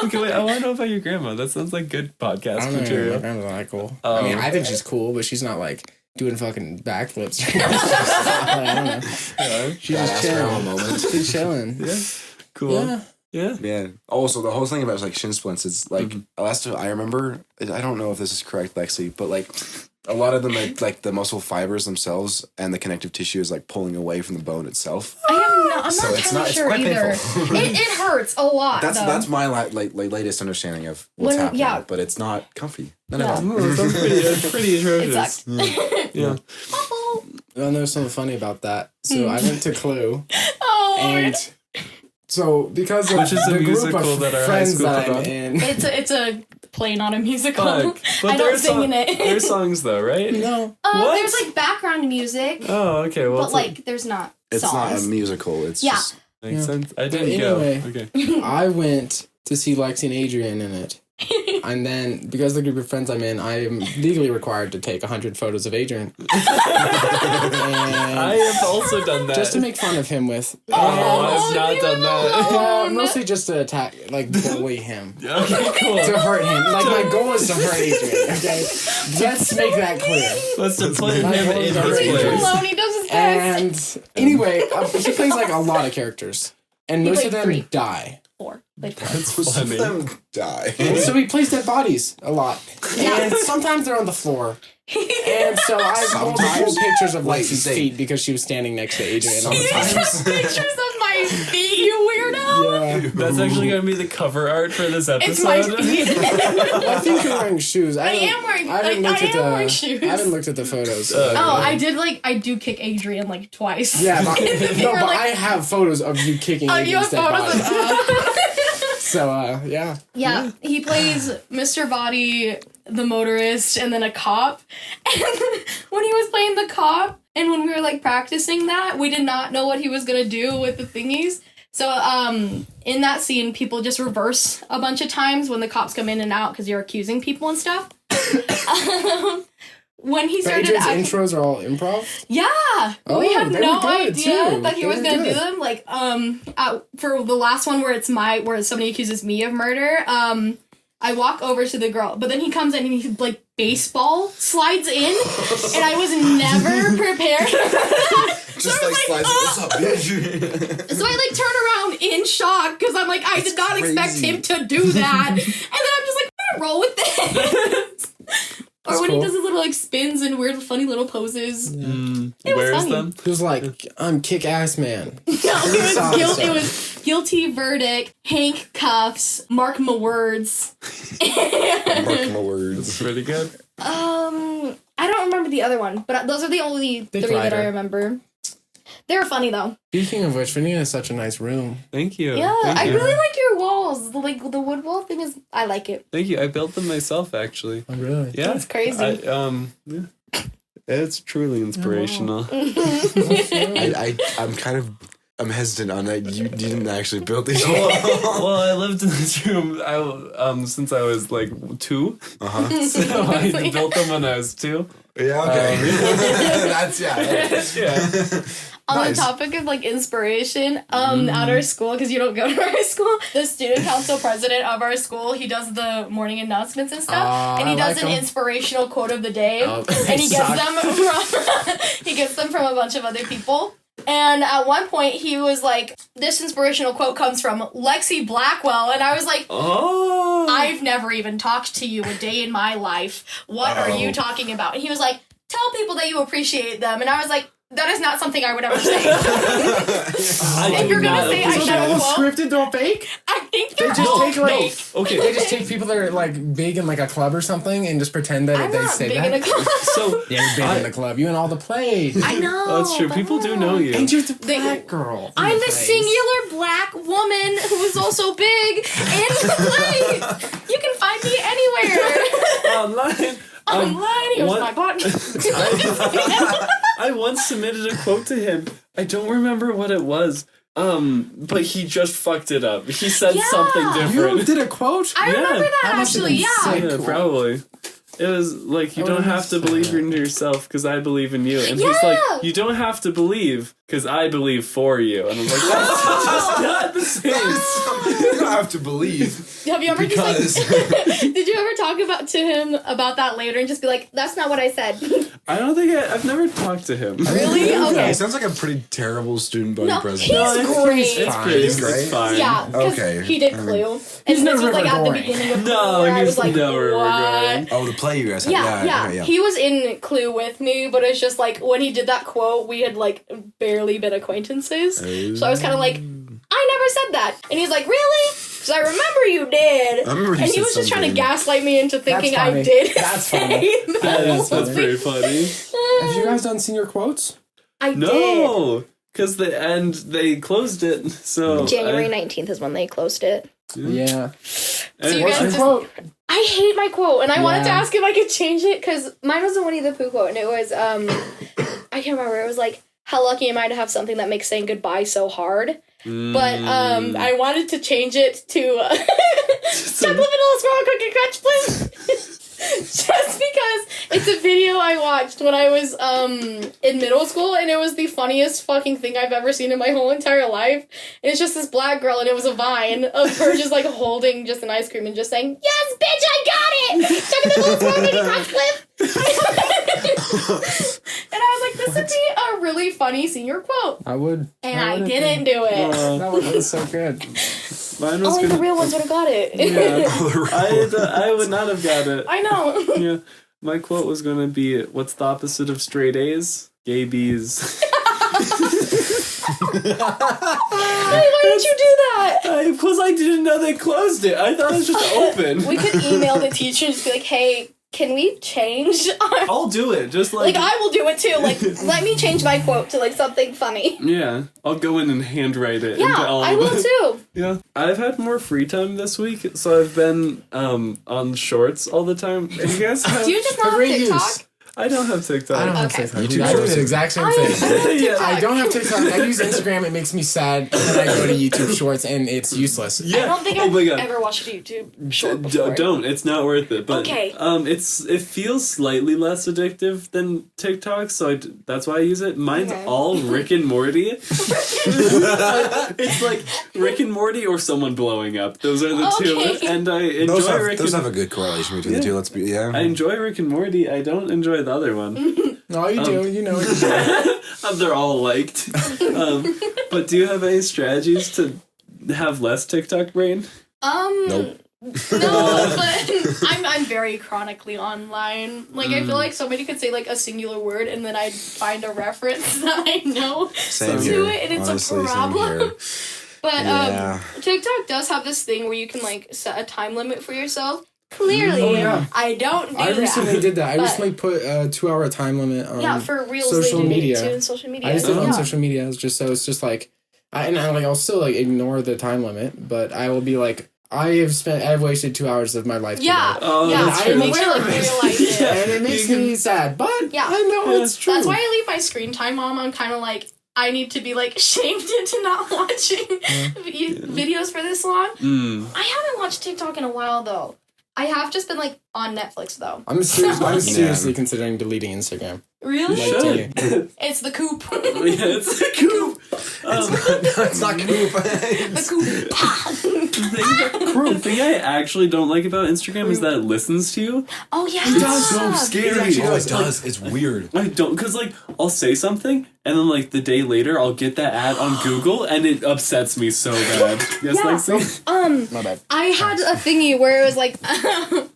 Okay, wait. I want to know about your grandma. That sounds like good I podcast don't know. My material. grandma's not that cool. Oh. I mean, I think she's cool, but she's not like doing fucking backflips. I don't know. Yeah. She's just Badass grandma chilling. moment. She's chilling. Yeah. Cool. Yeah. Yeah. Yeah. Also, the whole thing about like shin splints is like last time I remember. I don't know if this is correct, Lexi, but like a lot of them like the muscle fibers themselves and the connective tissue is like pulling away from the bone itself. I'm So not it's entirely it's sure quite either. painful. It hurts a lot. That's though. my latest understanding of what's When- happening. yeah. But it's not comfy. None Yeah. at all. Oh, that sounds pretty It atrocious. sucks. Yeah. Well, there's something funny about that. So I went to Clue, Oh, and so because of Which is a the group musical of that our high friends school that put I'm on. in. it's a play, not a musical. Fuck. But I there are don't sing in There are it. songs though, right? No, What? There's like background music, Oh, okay. Well, but it's like there's not It's not a songs. musical. It's Yeah. just makes Yeah. sense. I But didn't anyway. go. Okay. I went to see Lexi and Adrian in it. And then, because of the group of friends I'm in, I am legally required to take 100 photos of Adrian. I And have also done that. just to make fun of him with. Oh, I've not leave done him that. Well, mostly just to attack, like, bully him. Okay, cool. To hurt him. Like, my goal is to hurt Adrian, okay? Let's make that clear. Let's to put him My in voice his is Leave him already- place. alone. He does his best. And anyway, he plays, like, a lot of characters. And He most of played them 3. die. 4. Like 4. That's most of funny. them die. And so he plays dead bodies a lot. And sometimes they're on the floor. And so I have multiple Sometimes? pictures of Wait, Lexi's say- feet because she was standing next to Adrian all the time. Sometimes. Pictures of my feet, you weirdo. Yeah. That's actually gonna be the cover art for this episode. It's my feet. I think you're wearing shoes. I am wearing- haven't like, looked I at am the. wearing shoes. I haven't looked at the photos. Oh, I do kick Adrian like twice. Yeah, but, In the no, finger, but like- I have photos of you kicking You Adrian's have dead photos body. of So yeah. Yeah, he plays Mr. Body, the motorist, and then a cop. And when he was playing the cop, and when we were like practicing that, we did not know what he was gonna do with the thingies. So in that scene, people just reverse a bunch of times when the cops come in and out because you're accusing people and stuff. When he But started Adrian's acting, intros are all improv. yeah, Oh, we had they no were good, idea too. that he They was were gonna do good. them. Like, for the last one where where somebody accuses me of murder, I walk over to the girl, but then he comes in and he like baseball slides in, and I was never prepared. Just like slides. What's up, bitch? So I like turn around in shock because I'm like, I did not expect crazy. him to do that, and then I'm just like, I'm gonna roll with this. Or That's when cool. he does his little like spins and weird funny little poses. Mm, It was where's funny. them? He was like, "I'm kick-ass man." No, Saw it this. was guilty verdict, Hank cuffs, mark my words. Mark my words. Pretty good. I don't remember the other one, but those are the only Dick 3 that I Rider. remember. They were funny though. Speaking of which, Vinny has such a nice room. Thank you. Yeah, Thank I you. really like your walls. Like the wood wall thing is, I like it. Thank you. I built them myself, actually. Oh, really? Yeah. That's crazy. Yeah. It's truly inspirational. I'm hesitant on that. You didn't actually build these walls. Well, I lived in this room since I was like 2. So I built them when I was 2. Yeah, okay. That's, yeah. Yeah. On Nice. the topic of like inspiration, at our school, because you don't go to our school, the student council president of our school, he does the morning announcements and stuff, and he I does like an him. inspirational quote of the day, Oh, and he they gets them from a bunch of other people. And at one point, he was like, "This inspirational quote comes from Lexi Blackwell," and I was like, Oh. "I've never even talked to you a day in my life. What are you talking about?" And he was like, "Tell people that you appreciate them," and I was like, that is not something I would ever say. If you're gonna say I So should they're all quote, scripted, don't fake? I think They they're just all take like fake. Okay. They just take people that are like big in like a club or something and just pretend that I'm they not say big that. in a club. So Yeah, you're big in the club. You and all the plays. I know. that's true. People do know you. And you're the They- black girl. in I'm the plays. singular black woman who is also big in the play. You can find me anywhere. Online. Online, here's what- my button. I once submitted a quote to him. I don't remember what it was. But he just fucked it up. He said Yeah. something You different. did a quote? I remember that That must have actually, been yeah. sick. Yeah, Cool. probably. It was like, you Oh, don't have that's to believe sad. in yourself because I believe in you. And he's Yeah. like, you don't have to believe because I believe for you. And I was like, that's just not the same. You don't have to believe. Have you ever Because- just like, did you ever talk to him about that later and just be like, that's not what I said? I don't think I've never talked to him. Really? Okay. He sounds like a pretty terrible student body No, president. he's it's- great. It's Fine. pretty, He's it's great. fine. Yeah, because Okay. he did Clue. He's And no this was like River at the Goring. beginning of Clue. No, where I he's was like, no River what? Goring. Oh, the play you guys had. Yeah. Okay, He was in Clue with me, but it's just like when he did that quote, we had like barely been acquaintances. So I was kind of like, I never said that. And he's like, really? Because I remember you did. I remember he And he said was just trying to something. gaslight me into thinking I funny. did That's say funny. that. That's pretty funny. Have you guys done senior quotes? I did. No, because they closed it. So January I, 19th is when they closed it. Yeah. So you I- guys Your just, quote. I hate my quote, and I wanted to Yeah. ask if I could change it because mine was the Winnie the Pooh quote, and it was I can't remember. It was like, "How lucky am I to have something that makes saying goodbye so hard?" But I wanted to change it to chocolate vanilla swirl cookie crunch, please. Just because it's a video I watched when I was in middle school, and it was the funniest fucking thing I've ever seen in my whole entire life. And it's just this black girl, and it was a vine of her just like holding just an ice cream and just saying, "Yes, bitch, I got it! Chocolate vanilla swirl cookie crunch, please." And I was like, this would be a really funny senior quote. I would. And I didn't do it. That would be so good. Mine was Only the gonna. real ones would have got it. I would not have got it. I know. Yeah, my quote was gonna be, "What's the opposite of straight A's? Gay B's." Why did you do that? Because I didn't know they closed it. I thought it was just open. We could email the teacher and just be like, hey, can we change our... I'll do it. Just Like, I will do it too. Like, let me change my quote to, like, something funny. Yeah, I'll go in and handwrite it. Yeah, into all I of will it. too. Yeah, I've had more free time this week, so I've been on shorts all the time. Do you guys have? Do you just not have Great TikTok? use. I don't have TikTok. I don't have Okay. TikTok. YouTube I do shorts. the exact same I thing. Yeah, I don't have TikTok. I use Instagram. It makes me sad. And then I go to YouTube Shorts, and it's useless. Yeah. I don't think oh I've my God. ever watched a YouTube short before. Don't. It's not worth it. But Okay. it feels slightly less addictive than TikTok, so that's why I use it. Mine's Okay. all Rick and Morty. It's like Rick and Morty or someone blowing up. Those are the Okay. two, and I enjoy Rick. Those and, have a good correlation between the two. Let's be I enjoy Rick and Morty. I don't enjoy the other one. No, you do. You know what you do. They're all liked. But do you have any strategies to have less TikTok brain? Nope. No, but I'm very chronically online. Like, I feel like somebody could say, like, a singular word, and then I'd find a reference that I know Same to here. it, and it's Honestly, a same problem. here. But Yeah. TikTok does have this thing where you can, like, set a time limit for yourself. Clearly, Oh, yeah. I don't do I recently that. did that. I But- recently put a 2-hour time limit on Yeah, for reels social they do media. too in social media. I just did it yeah. on social media. It's just so it's just like, I'll still like ignore the time limit, but I will be like, I've wasted 2 hours of my life. Yeah, today. Oh, yeah. that's I true. am Make aware sure of you it. realize it. Yeah. And it makes me sad, but Yeah. I know it's true. That's why I leave my screen time on. I'm kind of like, I need to be like shamed into not watching videos for this long. I haven't watched TikTok in a while though. I have just been like on Netflix though. I'm seriously considering deleting Instagram. Really? Like, Should. It's the coop. Yeah, it's a coop. It's not cool. The coop. The thing I actually don't like about Instagram is that it listens to you. Oh yeah. It's so scary. Oh, it does. It's weird. I don't, because like I'll say something and then like the day later I'll get that ad on Google and it upsets me so bad. Yes, Yeah. Lexi? My bad. I had a thingy where it was like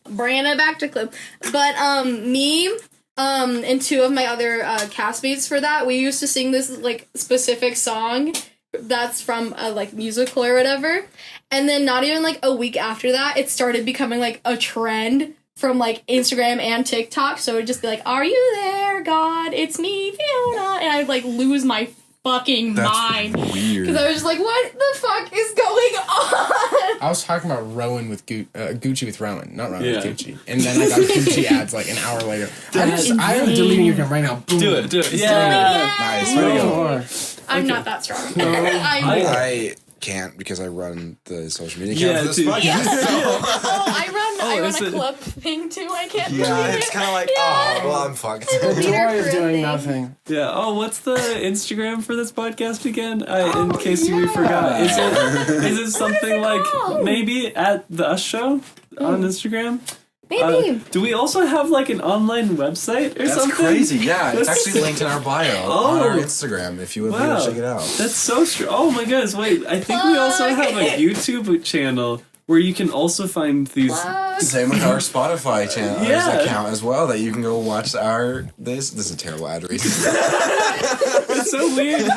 bringing it back to clip, but me and two of my other castmates for that, we used to sing this like specific song that's from a like musical or whatever, and then not even like a week after that, it started becoming like a trend from like Instagram and TikTok. So it'd just be like, "Are you there, God? It's me, Fiona," and I'd like lose my fucking mind Weird. because I was just like, "What the fuck is going on?" I was talking about Rowan with Gucci with Rowan, not Rowan Yeah. with Gucci. And then I got Gucci ads like an hour later. I am deleting your account right now. Boom. Do it. Just Yeah. Nice. delete Way it. to No go. more. I'm not that strong. I can't because I run the social media account Yeah, for this dude. podcast. I run is a it- club thing too. I can't Yeah, believe it's it. kind of like, Yeah. oh, well, I'm fucked. The Peter joy of for a doing thing. nothing. Yeah. Oh, what's the Instagram for this podcast again? In case we forgot, is it something like called? maybe at the Us Show on Instagram? Maybe. Do we also have like an online website or That's something? crazy. Yeah, it's That's- actually linked in our bio on our Instagram if you would like to check it out. That's so true. Oh my goodness! Wait, I think we also have a YouTube channel where you can also find these. Same with our Spotify channel Yeah. account as well, that you can go watch our this is a terrible ad read. It's so weird.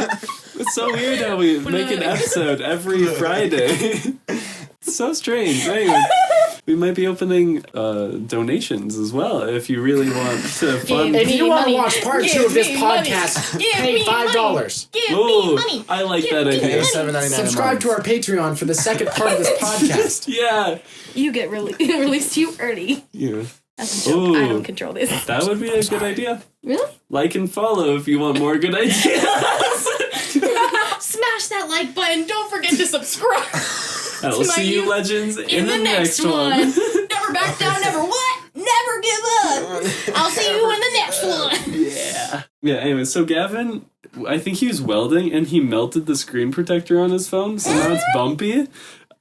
It's so weird how we make an episode every Friday. It's so strange. Anyway, we might be opening donations as well if you really want to fund. Give If you want to money. watch part Give 2 of this me money. podcast, Give pay me $5. Give Ooh, me money. I like Give that me idea. money. $7.99 a Subscribe month. to our Patreon for the second part of this podcast. Yeah. You get released too early. Yeah. That's a joke. Ooh. I don't control this. That would be a good idea. Really? Like and follow if you want more good ideas. Smash that like button. Don't forget to subscribe. I will To my see you youth legends in the next one. Never back down. Never what? Never give up. I'll see you in the next one. Yeah. Yeah, anyway, so Gavin, I think he was welding and he melted the screen protector on his phone, so now it's bumpy.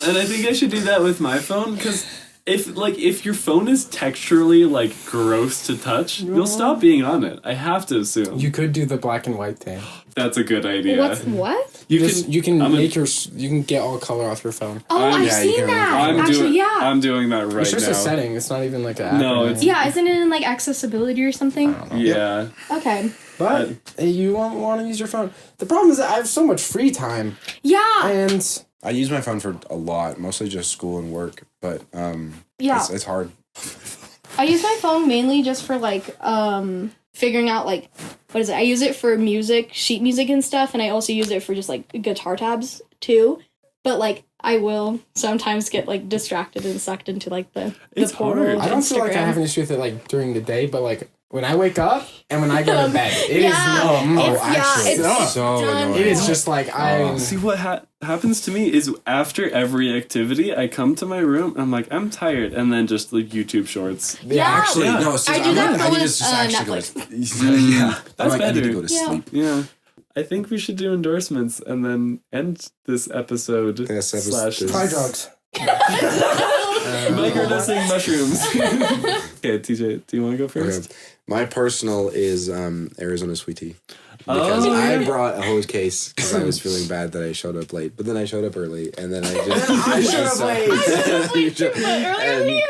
And I think I should do that with my phone, because if your phone is texturally like gross to touch, you'll stop being on it. I have to assume. You could do the black and white thing. That's a good idea. What? You can I'm make you can get all color off your phone. Oh, I'm- I've yeah, you seen can that. I'm Actually, doing yeah. I'm doing that right It's just now. a setting. It's not even like an app. No, or it's- anything. Yeah, isn't it in like accessibility or something? Yeah. Okay. But you won't want to use your phone. The problem is that I have so much free time, Yeah. and I use my phone for a lot, mostly just school and work, but Yeah. it's hard. I use my phone mainly just for like figuring out like what is it? I use it for music, sheet music and stuff, and I also use it for just like guitar tabs too. But like I will sometimes get like distracted and sucked into like the It's portal hard. of I don't feel like I Instagram. have an issue with it like during the day, but like when I wake up and when I go to bed, it is Yeah. It's so done. annoying. it is just like I. See what happens to me is after every activity, I come to my room. I'm like, I'm tired, and then just like YouTube Shorts. Yeah. Actually, Yeah. no, seriously, I do I'm that like, I for need to with, just actually go Netflix. to yeah. I'm That's like, I need to better. go to Yeah. sleep. Yeah. I think we should do endorsements and then end this episode. Yes, that was- slash this- Try drugs. microdosing mushrooms. Okay, TJ, do you want to go first? Okay. My personal is Arizona Sweet Tea. Because Oh, I yeah. brought a whole case because I was feeling bad that I showed up late. But then I showed up early, and then I just... I showed up late. Earlier than you.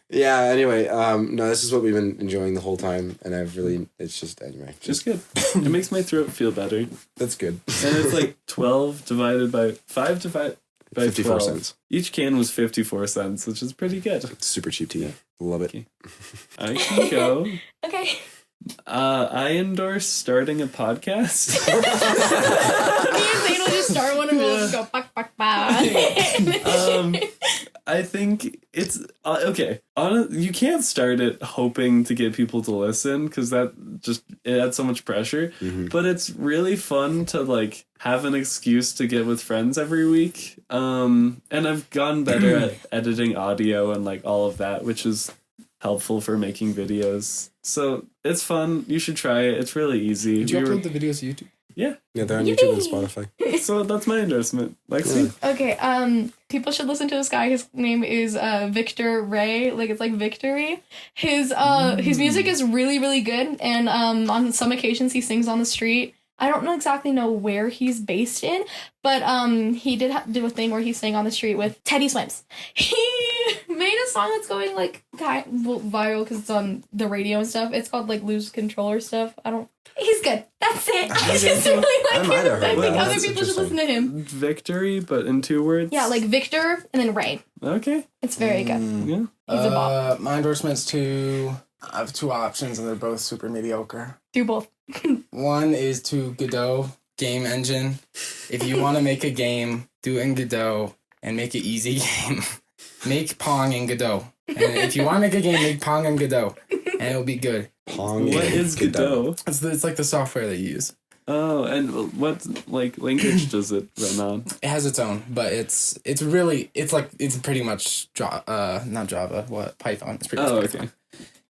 Yeah, anyway, no, this is what we've been enjoying the whole time, and I've really... It's just, anyway, Just good. It makes my throat feel better. that's good. And it's like 12 divided by 5 divided... by 54 12. cents. Each can was 54 cents, which is pretty good. It's super cheap tea. Love it. Okay. I can go. Okay. I endorse starting a podcast. Me and Zane will just start one and we'll just go bak bak bak. I think it's okay. You can't start it hoping to get people to listen because it adds so much pressure. Mm-hmm. But it's really fun to like have an excuse to get with friends every week. And I've gotten better at editing audio and like all of that, which is helpful for making videos. So it's fun. You should try it. It's really easy. Did you upload the videos to YouTube? Yeah. Yeah, they're on YouTube and Spotify. So that's my endorsement. Lexi? Okay, people should listen to this guy. His name is Victor Ray. Like it's like victory. His music is really, really good, and on some occasions he sings on the street. I don't exactly know where he's based in, but he did do a thing where he sang on the street with Teddy Swims. He made a song that's going like viral because it's on the radio and stuff. It's called like Lose Control or stuff. He's good. That's it. I just really like I might have him. I heard think that. other That's people should listen interesting. to him. Victory, but in 2 words? Yeah, like Victor and then Ray. Okay. It's very good. Yeah. He's a bop. My endorsements to... I have 2 options and they're both super mediocre. Do both. One is to Godot game engine. If you want to make a game, do it in Godot and make it easy game. Make Pong in Godot. And if you want to make a game, make Pong in Godot. And it'll be good. Pong. What is Godot? It's like the software that you use. Oh, and what like language does it run on? It has its own, but it's pretty much not Java, Python. It's pretty much Oh, Python. okay.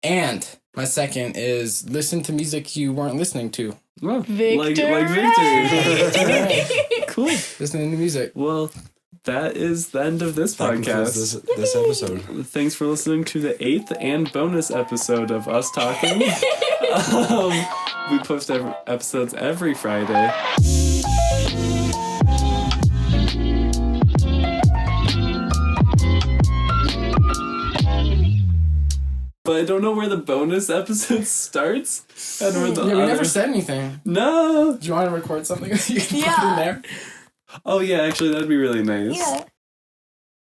And my second is listen to music you weren't listening to. Well, Victor like Victory. Cool. Listening to music. Well, that is the end of this That concludes podcast. this episode. Thanks for listening to the 8th and bonus episode of us talking. We post episodes every Friday. But I don't know where the bonus episode starts and where the Yeah, we other... never said anything. No. Do you want to record something you can put Yeah. in there? Oh yeah, actually that'd be really nice. Yeah.